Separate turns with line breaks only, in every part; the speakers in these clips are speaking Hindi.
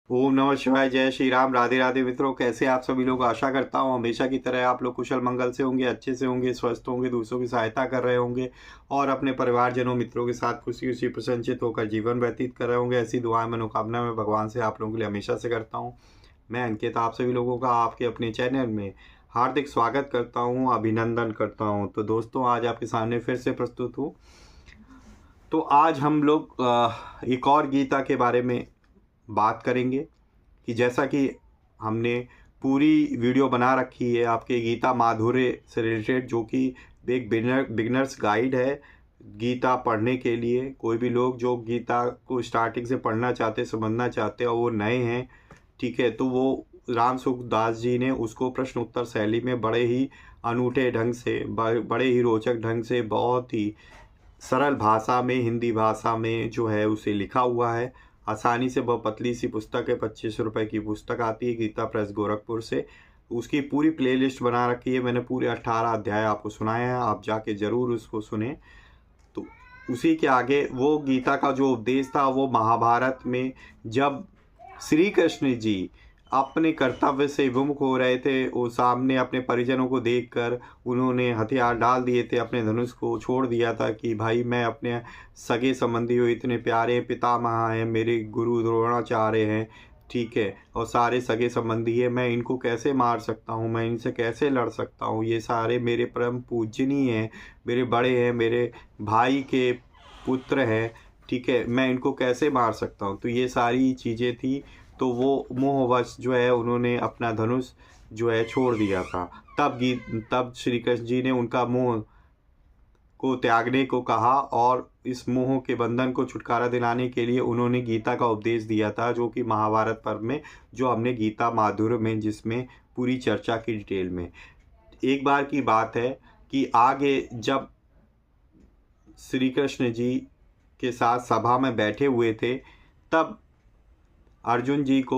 ओम नमः शिवाय। जय श्री राम। राधे राधे मित्रों, कैसे आप सभी लोग। आशा करता हूँ हमेशा की तरह आप लोग कुशल मंगल से होंगे, अच्छे से होंगे, स्वस्थ होंगे, दूसरों की सहायता कर रहे होंगे और अपने परिवारजनों मित्रों के साथ खुशी खुशी प्रसन्नचित होकर जीवन व्यतीत कर रहे होंगे। ऐसी दुआएं मनोकामना मैं भगवान से आप लोगों के लिए हमेशा से करता हूँ। मैं अंकित आप सभी लोगों का आपके अपने चैनल में हार्दिक स्वागत करता हूँ, अभिनंदन करता हूँ। तो दोस्तों, आज आपके सामने फिर से प्रस्तुत हूँ। तो आज हम लोग एक और गीता के बारे में बात करेंगे कि जैसा कि हमने पूरी वीडियो बना रखी है आपके गीता माधुर्य से रिलेटेड, जो कि एक बिगनर्स गाइड है गीता पढ़ने के लिए। कोई भी लोग जो गीता को स्टार्टिंग से पढ़ना चाहते, समझना चाहते और वो नए हैं, ठीक है, तो वो राम सुखदास जी ने उसको प्रश्न उत्तर शैली में बड़े ही अनूठे ढंग से, बड़े ही रोचक ढंग से, बहुत ही सरल भाषा में, हिंदी भाषा में जो है उसे लिखा हुआ है। आसानी से, बहुत पतली सी पुस्तक है, 25 रुपये की पुस्तक आती है गीता प्रेस गोरखपुर से। उसकी पूरी प्लेलिस्ट बना रखी है मैंने, पूरे 18 अध्याय आपको सुनाए हैं, आप जाके ज़रूर उसको सुने। तो उसी के आगे वो गीता का जो उपदेश था वो महाभारत में जब श्री कृष्ण जी अपने कर्तव्य से विमुख हो रहे थे, वो सामने अपने परिजनों को देखकर उन्होंने हथियार डाल दिए थे, अपने धनुष को छोड़ दिया था कि भाई मैं अपने सगे संबंधी हो, इतने प्यारे पितामह हैं, मेरे गुरु द्रोणाचार्य हैं, ठीक है, और सारे सगे संबंधी है, मैं इनको कैसे मार सकता हूँ, मैं इनसे कैसे लड़ सकता हूँ, ये सारे मेरे परम पूजनीय हैं, मेरे बड़े हैं, मेरे भाई के पुत्र हैं, ठीक है, मैं इनको कैसे मार सकता हूँ। तो ये सारी चीज़ें थी। तो वो मोहवश जो है उन्होंने अपना धनुष जो है छोड़ दिया था। तब श्री कृष्ण जी ने उनका मोह को त्यागने को कहा और इस मोह के बंधन को छुटकारा दिलाने के लिए उन्होंने गीता का उपदेश दिया था, जो कि महाभारत पर्व में, जो हमने गीता माधुर्य में, जिसमें पूरी चर्चा की डिटेल में। एक बार की बात है कि आगे जब श्री कृष्ण जी के साथ सभा में बैठे हुए थे, तब अर्जुन जी को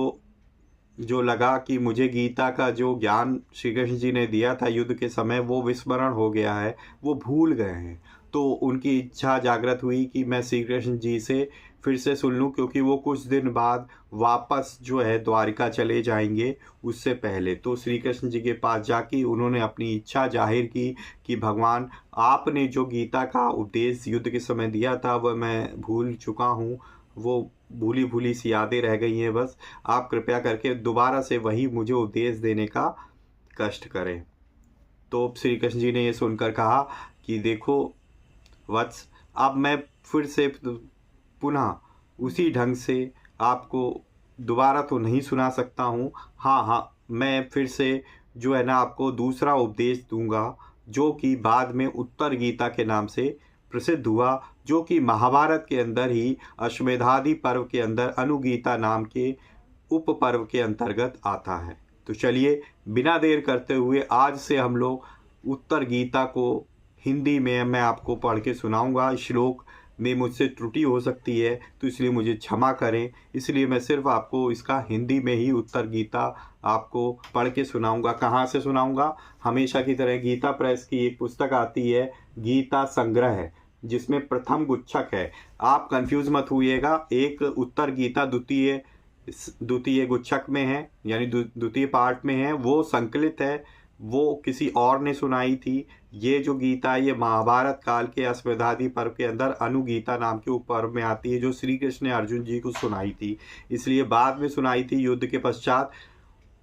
जो लगा कि मुझे गीता का जो ज्ञान श्री कृष्ण जी ने दिया था युद्ध के समय, वो विस्मरण हो गया है, वो भूल गए हैं। तो उनकी इच्छा जागृत हुई कि मैं श्री कृष्ण जी से फिर से सुन लूँ, क्योंकि वो कुछ दिन बाद वापस जो है द्वारिका चले जाएंगे उससे पहले। तो श्री कृष्ण जी के पास जाके उन्होंने अपनी इच्छा जाहिर की कि भगवान, आपने जो गीता का उपदेश युद्ध के समय दिया था वह मैं भूल चुका हूँ, वो भूली भूली सी यादें रह गई हैं, बस आप कृपया करके दोबारा से वही मुझे उपदेश देने का कष्ट करें। तो श्री कृष्ण जी ने ये सुनकर कहा कि देखो वत्स, अब मैं फिर से पुनः उसी ढंग से आपको दोबारा तो नहीं सुना सकता हूँ। हाँ हाँ, मैं फिर से जो है ना आपको दूसरा उपदेश दूंगा, जो कि बाद में उत्तर गीता के नाम से प्रसिद्ध हुआ, जो कि महाभारत के अंदर ही अश्वमेधादि पर्व के अंदर अनुगीता नाम के उप पर्व के अंतर्गत आता है। तो चलिए बिना देर करते हुए आज से हम लोग उत्तर गीता को हिंदी में मैं आपको पढ़ के सुनाऊंगा। श्लोक में मुझसे त्रुटि हो सकती है तो इसलिए मुझे क्षमा करें। इसलिए मैं सिर्फ आपको इसका हिंदी में ही उत्तर गीता आपको पढ़ के सुनाऊंगा। कहाँ से सुनाऊंगा? हमेशा की तरह गीता प्रेस की एक पुस्तक आती है गीता संग्रह, जिसमें प्रथम गुच्छक है। आप कंफ्यूज मत हुइएगा, एक उत्तर गीता द्वितीय गुच्छक में है, यानी द्वितीय पार्ट में है, वो संकलित है, वो किसी और ने सुनाई थी। ये जो गीता है ये महाभारत काल के अश्वमेधादि पर्व के अंदर अनुगीता नाम के उपपर्व में आती है, जो श्री कृष्ण ने अर्जुन जी को सुनाई थी, इसलिए बाद में सुनाई थी युद्ध के पश्चात,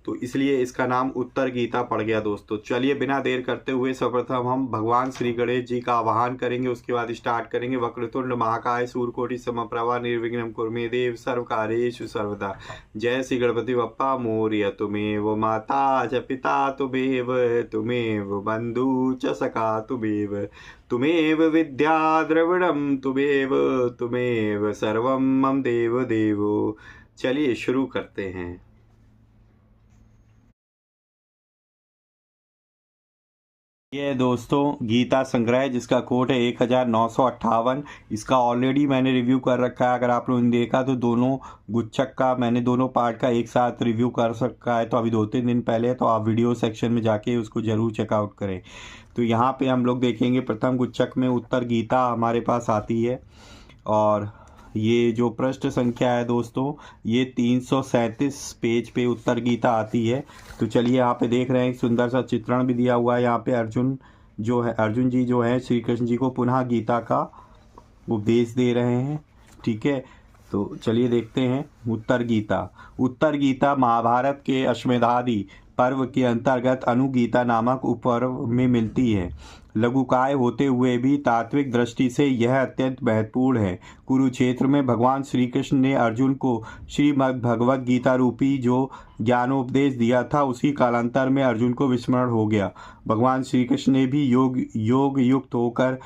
तो इसलिए इसका नाम उत्तर गीता पड़ गया। दोस्तों चलिए बिना देर करते हुए सर्वप्रथम हम भगवान श्री गणेश जी का आवाहन करेंगे, उसके बाद स्टार्ट करेंगे। वक्रतुंड महाकाय सूर्यकोटि समप्रभा निर्विघ्नं कुरु मे देव सर्वकार्येषु सर्वदा। जय श्री गणपति बप्पा मोरया। तुमेव माता च पिता तुमेव, तुमेव बंधु च सखा तुमेव, तुमेव विद्या द्रविणं तुमेव, तुमेव सर्वं मम देव देवो। चलिए शुरू करते हैं। ये दोस्तों गीता संग्रह, जिसका कोड है 1958। इसका ऑलरेडी मैंने रिव्यू कर रखा है, अगर आप लोगों ने देखा तो दोनों गुच्छक का मैंने दोनों पार्ट का एक साथ रिव्यू कर रखा है, तो अभी 2-3 दिन पहले, तो आप वीडियो सेक्शन में जाके उसको ज़रूर चेकआउट करें। तो यहाँ पे हम लोग देखेंगे प्रथम गुच्छक में उत्तर गीता हमारे पास आती है, और ये जो पृष्ठ संख्या है दोस्तों, ये 337 पेज पे उत्तर गीता आती है। तो चलिए यहाँ पे देख रहे हैं, एक सुंदर सा चित्रण भी दिया हुआ है यहाँ पे। अर्जुन जी जो है श्री कृष्ण जी को पुनः गीता का उपदेश दे रहे हैं। ठीक है, तो चलिए देखते हैं उत्तर गीता। उत्तर गीता महाभारत के अश्वमेधादि पर्व के अंतर्गत अनुगीता नामक उपपर्व में मिलती है। लघुकाय होते हुए भी तात्विक दृष्टि से यह अत्यंत महत्वपूर्ण है। कुरुक्षेत्र में भगवान श्री कृष्ण ने अर्जुन को श्रीमद् भगवद गीता रूपी जो ज्ञानोपदेश दिया था, उसी कालांतर में अर्जुन को विस्मरण हो गया। भगवान श्री कृष्ण ने भी योग युक्त होकर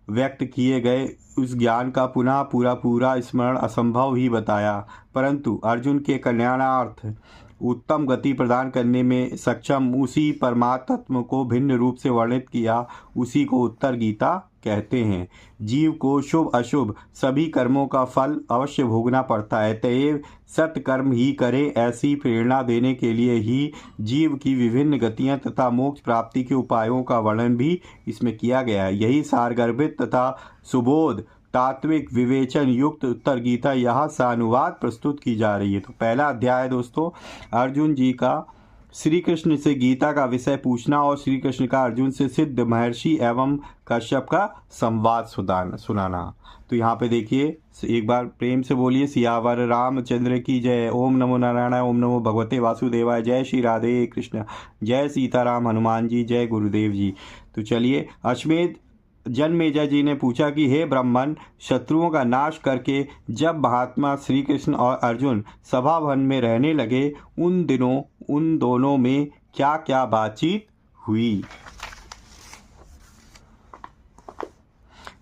व्यक्त किए गए उस ज्ञान का पुनः पूरा स्मरण असंभव ही बताया, परंतु अर्जुन के कल्याणार्थ उत्तम गति प्रदान करने में सक्षम उसी परमात्म तत्व को भिन्न रूप से वर्णित किया, उसी को उत्तर गीता कहते हैं। जीव को शुभ अशुभ सभी कर्मों का फल अवश्य भोगना पड़ता है, अतएव सत्कर्म ही करे, ऐसी प्रेरणा देने के लिए ही जीव की विभिन्न गतियां तथा मोक्ष प्राप्ति के उपायों का वर्णन भी इसमें किया गया है। यही सारगर्भित तथा सुबोध तात्विक विवेचन युक्त उत्तर गीता यहाँ सानुवाद प्रस्तुत की जा रही है। तो पहला अध्याय दोस्तों, अर्जुन जी का श्री कृष्ण से गीता का विषय पूछना और श्री कृष्ण का अर्जुन से सिद्ध महर्षि एवं कश्यप का संवाद सुनाना। तो यहाँ पे देखिए, एक बार प्रेम से बोलिए सियावर रामचंद्र की जय। ओम नमो नारायण, ओम नमो भगवते वासुदेवाय, जय श्री राधे कृष्ण, जय सीताराम हनुमान जी, जय गुरुदेव जी। तो चलिए, अश्वमेध जन्मेजय जी ने पूछा कि हे ब्राह्मण, शत्रुओं का नाश करके जब महात्मा श्री कृष्ण और अर्जुन सभा भवन में रहने लगे, उन दिनों उन दोनों में क्या क्या बातचीत हुई।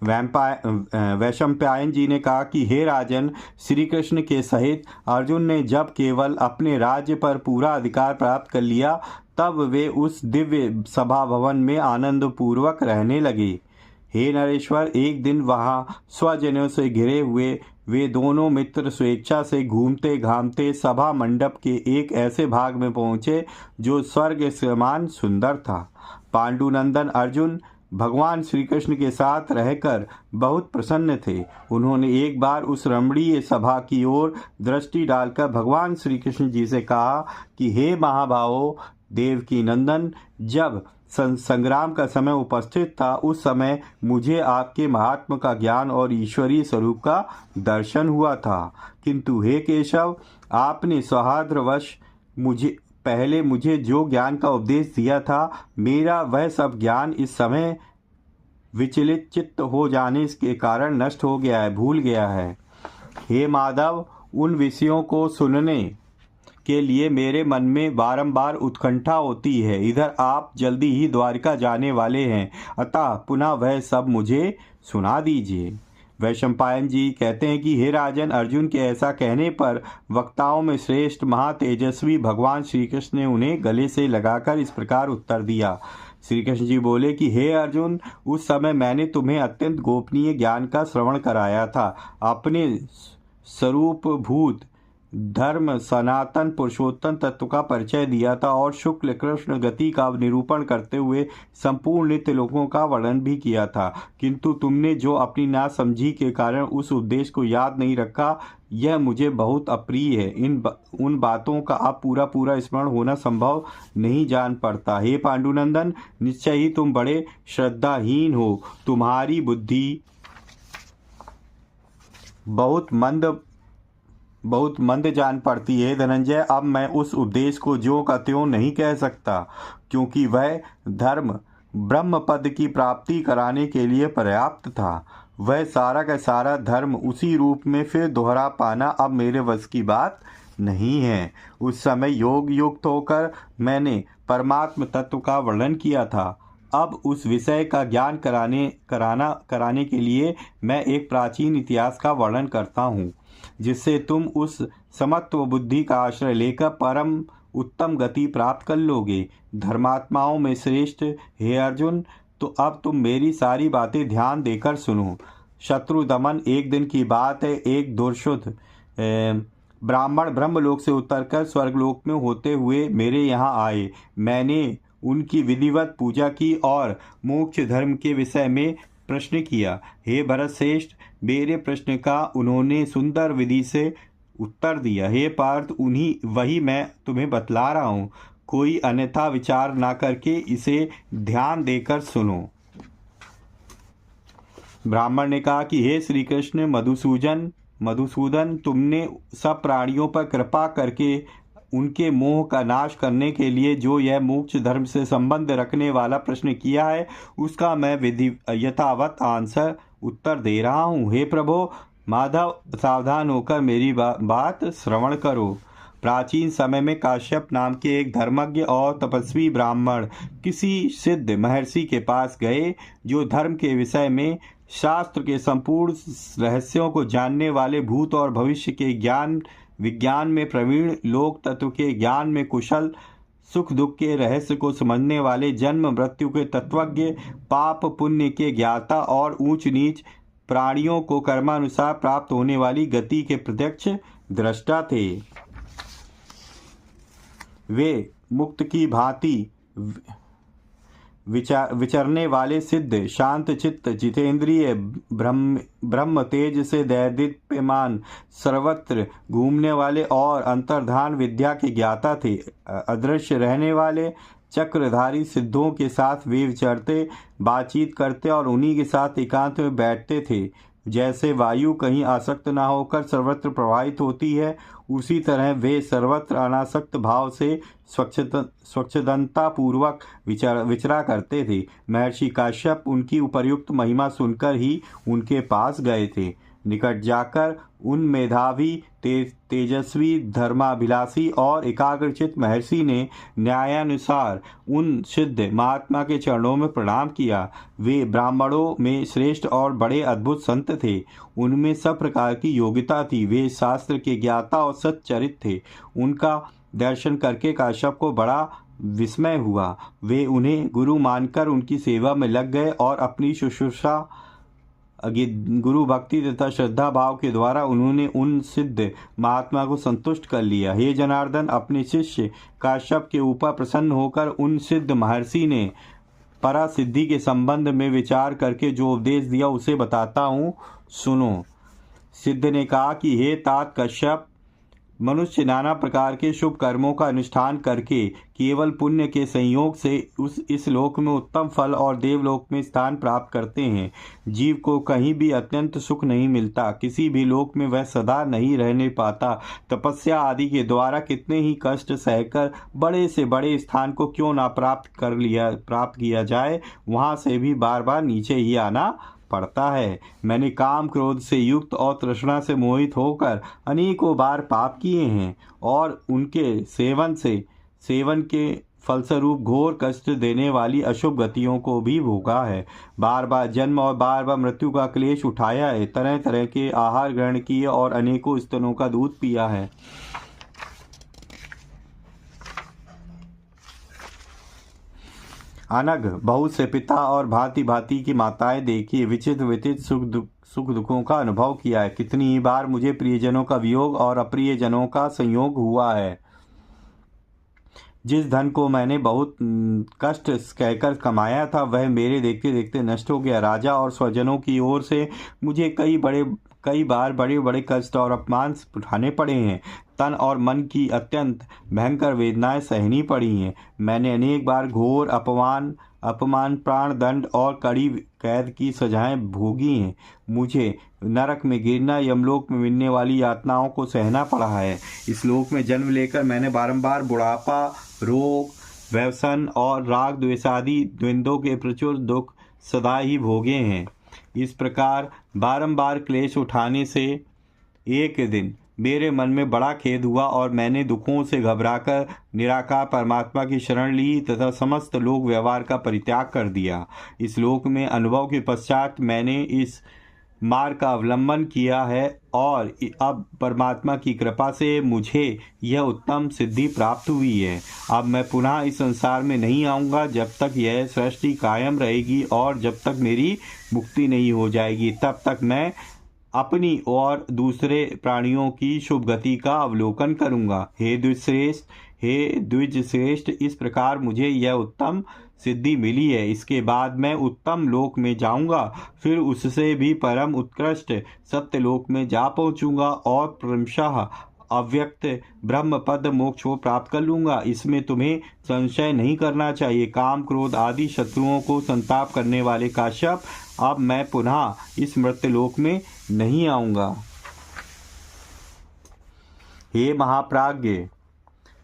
वैशंपायन जी ने कहा कि हे राजन, श्री कृष्ण के सहित अर्जुन ने जब केवल अपने राज्य पर पूरा अधिकार प्राप्त कर लिया, तब वे उस दिव्य सभा भवन में आनंद पूर्वक रहने लगे। हे नरेश्वर, एक दिन वहाँ स्वजनों से घिरे हुए वे दोनों मित्र स्वेच्छा से घूमते घामते सभा मंडप के एक ऐसे भाग में पहुँचे जो स्वर्ग समान सुंदर था। पांडुनंदन अर्जुन भगवान श्री कृष्ण के साथ रहकर बहुत प्रसन्न थे। उन्होंने एक बार उस रमणीय सभा की ओर दृष्टि डालकर भगवान श्री कृष्ण जी से कहा कि हे महाभावो देवकी नंदन, जब संग्राम का समय उपस्थित था, उस समय मुझे आपके महात्मा का ज्ञान और ईश्वरीय स्वरूप का दर्शन हुआ था, किंतु हे केशव, आपने सौहार्दवश मुझे जो ज्ञान का उपदेश दिया था, मेरा वह सब ज्ञान इस समय विचलित चित्त हो जाने के कारण नष्ट हो गया है, भूल गया है। हे माधव, उन विषयों को सुनने के लिए मेरे मन में बारंबार उत्कंठा होती है। इधर आप जल्दी ही द्वारिका जाने वाले हैं, अतः पुनः वह सब मुझे सुना दीजिए। वैशंपायन जी कहते हैं कि हे राजन, अर्जुन के ऐसा कहने पर वक्ताओं में श्रेष्ठ महातेजस्वी भगवान श्री कृष्ण ने उन्हें गले से लगाकर इस प्रकार उत्तर दिया। श्री कृष्ण जी बोले कि हे अर्जुन, उस समय मैंने तुम्हें अत्यंत गोपनीय ज्ञान का श्रवण कराया था, अपने स्वरूप भूत धर्म सनातन पुरुषोत्तम तत्व का परिचय दिया था और शुक्ल कृष्ण गति का निरूपण करते हुए संपूर्ण नित्य लोकों का वर्णन भी किया था, किंतु तुमने जो अपनी नासमझी के कारण उस उपदेश को याद नहीं रखा, यह मुझे बहुत अप्रिय है। उन बातों का अब पूरा स्मरण होना संभव नहीं जान पड़ता। हे पांडुनंदन, निश्चय ही तुम बड़े श्रद्धाहीन हो, तुम्हारी बुद्धि बहुत मंद जान पड़ती है। धनंजय, अब मैं उस उपदेश को ज्यों का त्यों नहीं कह सकता, क्योंकि वह धर्म ब्रह्म पद की प्राप्ति कराने के लिए पर्याप्त था। वह सारा का सारा धर्म उसी रूप में फिर दोहरा पाना अब मेरे वश की बात नहीं है। उस समय योग युक्त होकर मैंने परमात्म तत्व का वर्णन किया था। अब उस विषय का ज्ञान कराने के लिए मैं एक प्राचीन इतिहास का वर्णन करता हूँ, जिससे तुम उस समत्व बुद्धि का आश्रय लेकर परम उत्तम गति प्राप्त कर लोगे। धर्मात्माओं में श्रेष्ठ हे अर्जुन, तो अब तुम मेरी सारी बातें ध्यान देकर सुनो। शत्रु दमन एक दिन की बात है। एक दुर्शुद्ध ब्राह्मण ब्रह्मलोक से उतरकर स्वर्गलोक में होते हुए मेरे यहाँ आए। मैंने उनकी विधिवत पूजा की और मोक्ष धर्म के विषय में प्रश्न किया। हे भरत श्रेष्ठ, मेरे प्रश्न का उन्होंने सुंदर विधि से उत्तर दिया। हे पार्थ, उन्हीं वही मैं तुम्हें बतला रहा हूँ, कोई अन्यथा विचार ना करके इसे ध्यान देकर सुनो। ब्राह्मण ने कहा कि हे श्री कृष्ण, मधुसूदन, तुमने सब प्राणियों पर कृपा करके उनके मोह का नाश करने के लिए जो यह मोक्ष धर्म से संबंध रखने वाला प्रश्न किया है, उसका मैं विधि यथावत आंसर उत्तर दे रहा हूँ। हे प्रभो माधव, सावधान होकर मेरी बात श्रवण करो। प्राचीन समय में काश्यप नाम के एक धर्मज्ञ और तपस्वी ब्राह्मण किसी सिद्ध महर्षि के पास गए, जो धर्म के विषय में शास्त्र के संपूर्ण रहस्यों को जानने वाले, भूत और भविष्य के विज्ञान में प्रवीण, लोक तत्व के ज्ञान में कुशल, सुख दुख के रहस्य को समझने वाले, जन्म मृत्यु के तत्वज्ञ, पाप पुण्य के ज्ञाता और ऊंच नीच प्राणियों को कर्मानुसार प्राप्त होने वाली गति के प्रत्यक्ष दृष्टा थे। वे मुक्त की भांति विचरने वाले सिद्ध, शांत चित्त, जितेंद्रिय, ब्रह्म तेज से दैदीप्यमान, सर्वत्र घूमने वाले और अंतर्धान विद्या के ज्ञाता थे। अदृश्य रहने वाले चक्रधारी सिद्धों के साथ वे विचरते, बातचीत करते और उन्हीं के साथ एकांत में बैठते थे। जैसे वायु कहीं आसक्त न होकर सर्वत्र प्रवाहित होती है, उसी तरह वे सर्वत्र अनासक्त भाव से स्वच्छंदता पूर्वक विचरा करते थे। महर्षि काश्यप उनकी उपर्युक्त महिमा सुनकर ही उनके पास गए थे। निकट जाकर उन मेधावी, तेजस्वी, धर्माभिलाषी और एकाग्रचित महर्षि ने न्यायानुसार उन सिद्ध महात्मा के चरणों में प्रणाम किया। वे ब्राह्मणों में श्रेष्ठ और बड़े अद्भुत संत थे। उनमें सब प्रकार की योग्यता थी। वे शास्त्र के ज्ञाता और सच्चरित थे। उनका दर्शन करके काश्यप को बड़ा विस्मय हुआ। वे उन्हें गुरु मानकर उनकी सेवा में लग गए और अपनी शुश्रूषा, गुरु भक्ति तथा श्रद्धा भाव के द्वारा उन्होंने उन सिद्ध महात्मा को संतुष्ट कर लिया। हे जनार्दन, अपने शिष्य काश्यप के ऊपर प्रसन्न होकर उन सिद्ध महर्षि ने परा सिद्धि के संबंध में विचार करके जो उपदेश दिया उसे बताता हूँ, सुनो। सिद्ध ने कहा कि हे तात कश्यप, मनुष्य नाना प्रकार के शुभ कर्मों का अनुष्ठान करके केवल पुण्य के संयोग से इस लोक में उत्तम फल और देवलोक में स्थान प्राप्त करते हैं। जीव को कहीं भी अत्यंत सुख नहीं मिलता, किसी भी लोक में वह सदा नहीं रहने पाता। तपस्या आदि के द्वारा कितने ही कष्ट सहकर बड़े से बड़े स्थान को क्यों ना प्राप्त किया जाए, वहाँ से भी बार बार नीचे ही आना पड़ता है। मैंने काम क्रोध से युक्त और तृष्णा से मोहित होकर अनेकों बार पाप किए हैं और उनके सेवन के फलस्वरूप घोर कष्ट देने वाली अशुभ गतियों को भी भोगा है। बार बार जन्म और बार बार मृत्यु का क्लेश उठाया है। तरह तरह के आहार ग्रहण किए और अनेकों स्तनों का दूध पिया है। अनग बहुत से पिता और भांति भांति की माताएं देखी, विचित्र सुख दुखों का अनुभव किया है। कितनी ही बार मुझे प्रियजनों का वियोग और अप्रियजनों का संयोग हुआ है। जिस धन को मैंने बहुत कष्ट कहकर कमाया था, वह मेरे देखते देखते नष्ट हो गया। राजा और स्वजनों की ओर से मुझे कई बार बड़े बड़े कष्ट और अपमान उठाने पड़े हैं। तन और मन की अत्यंत भयंकर वेदनाएं सहनी पड़ी हैं। मैंने अनेक बार घोर अपमान, प्राण दंड और कड़ी कैद की सजाएं भोगी हैं। मुझे नरक में गिरना, यमलोक में मिलने वाली यातनाओं को सहना पड़ा है। इस लोक में जन्म लेकर मैंने बारंबार बुढ़ापा, रोग, व्यसन और राग द्वेषादि द्वंद्वों के प्रचुर दुख सदा ही भोगे हैं। इस प्रकार बारंबार क्लेश उठाने से एक दिन मेरे मन में बड़ा खेद हुआ और मैंने दुखों से घबराकर निराकार परमात्मा की शरण ली तथा समस्त लोक व्यवहार का परित्याग कर दिया। इस लोक में अनुभव के पश्चात मैंने इस मार्ग का अवलंबन किया है और अब परमात्मा की कृपा से मुझे यह उत्तम सिद्धि प्राप्त हुई है। अब मैं पुनः इस संसार में नहीं आऊँगा जब तक यह सृष्टि कायम रहेगी और जब तक मेरी मुक्ति नहीं हो जाएगी। तब तक मैं अपनी और दूसरे प्राणियों की शुभ गति का अवलोकन करूँगा। हे द्विज श्रेष्ठ, इस प्रकार मुझे यह उत्तम सिद्धि मिली है। इसके बाद मैं उत्तम लोक में जाऊंगा, फिर उससे भी परम उत्कृष्ट सत्यलोक में जा पहुंचूंगा और क्रमशः अव्यक्त ब्रह्म पद मोक्ष को प्राप्त कर लूंगा। इसमें तुम्हें संशय नहीं करना चाहिए। काम क्रोध आदि शत्रुओं को संताप करने वाले काश्यप, अब मैं पुनः इस मृत्युलोक में नहीं आऊंगा। हे महाप्राज्ञ,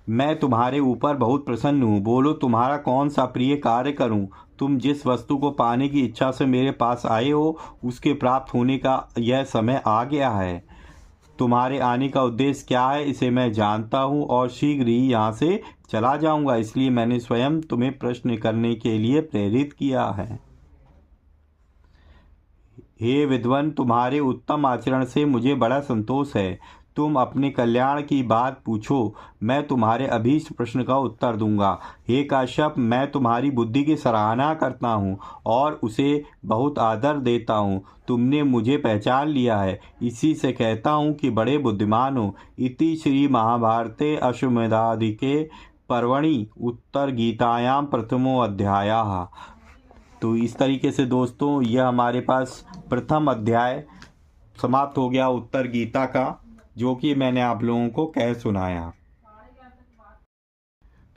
मैं तुम्हारे ऊपर बहुत प्रसन्न हूँ। बोलो, तुम्हारा कौन सा प्रिय कार्य करूँ? तुम जिस वस्तु को पाने की इच्छा से मेरे पास आए हो, उसके प्राप्त होने का यह समय आ गया है। तुम्हारे आने का उद्देश्य क्या है, इसे मैं जानता हूँ और शीघ्र ही यहाँ से चला जाऊँगा। इसलिए मैंने स्वयं तुम्हें प्रश्न करने के लिए प्रेरित किया है। हे विद्वान, तुम्हारे उत्तम आचरण से मुझे बड़ा संतोष है। तुम अपने कल्याण की बात पूछो, मैं तुम्हारे अभीष्ट प्रश्न का उत्तर दूंगा। हे काश्यप, मैं तुम्हारी बुद्धि की सराहना करता हूँ और उसे बहुत आदर देता हूँ। तुमने मुझे पहचान लिया है, इसी से कहता हूँ कि बड़े बुद्धिमान हो। इति श्री महाभारते अश्वमेधाधिके पर्वणि उत्तर गीतायाम प्रथमो अध्यायः। तो इस तरीके से दोस्तों, यह हमारे पास प्रथम अध्याय समाप्त हो गया उत्तर गीता का, जो कि मैंने आप लोगों को कह सुनाया।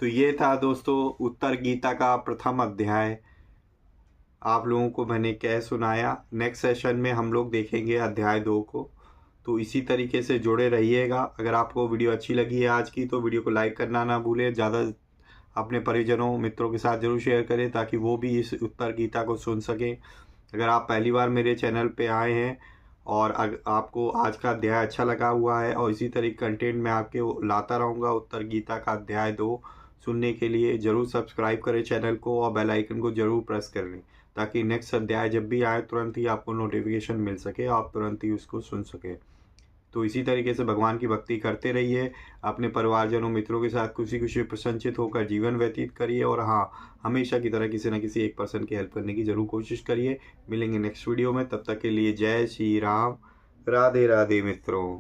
तो ये था दोस्तों उत्तर गीता का प्रथम अध्याय, आप लोगों को मैंने कह सुनाया। नेक्स्ट सेशन में हम लोग देखेंगे अध्याय 2 को। तो इसी तरीके से जुड़े रहिएगा। अगर आपको वीडियो अच्छी लगी है आज की, तो वीडियो को लाइक करना ना भूलें। ज़्यादा अपने परिजनों मित्रों के साथ जरूर शेयर करें, ताकि वो भी इस उत्तर गीता को सुन सकें। अगर आप पहली बार मेरे चैनल पे आए हैं और आपको आज का अध्याय अच्छा लगा हुआ है और इसी तरह कंटेंट मैं आपके लाता रहूँगा उत्तर गीता का अध्याय 2 सुनने के लिए, ज़रूर सब्सक्राइब करें चैनल को और बेल आइकन को ज़रूर प्रेस कर लें, ताकि नेक्स्ट अध्याय जब भी आए तुरंत ही आपको नोटिफिकेशन मिल सके, आप तुरंत ही उसको सुन सके। तो इसी तरीके से भगवान की भक्ति करते रहिए, अपने परिवारजनों मित्रों के साथ खुशी खुशी प्रसन्नचित होकर जीवन व्यतीत करिए और हाँ, हमेशा की तरह किसी न किसी एक पर्सन की हेल्प करने की जरूर कोशिश करिए। मिलेंगे नेक्स्ट वीडियो में, तब तक के लिए जय श्री राम, राधे राधे मित्रों।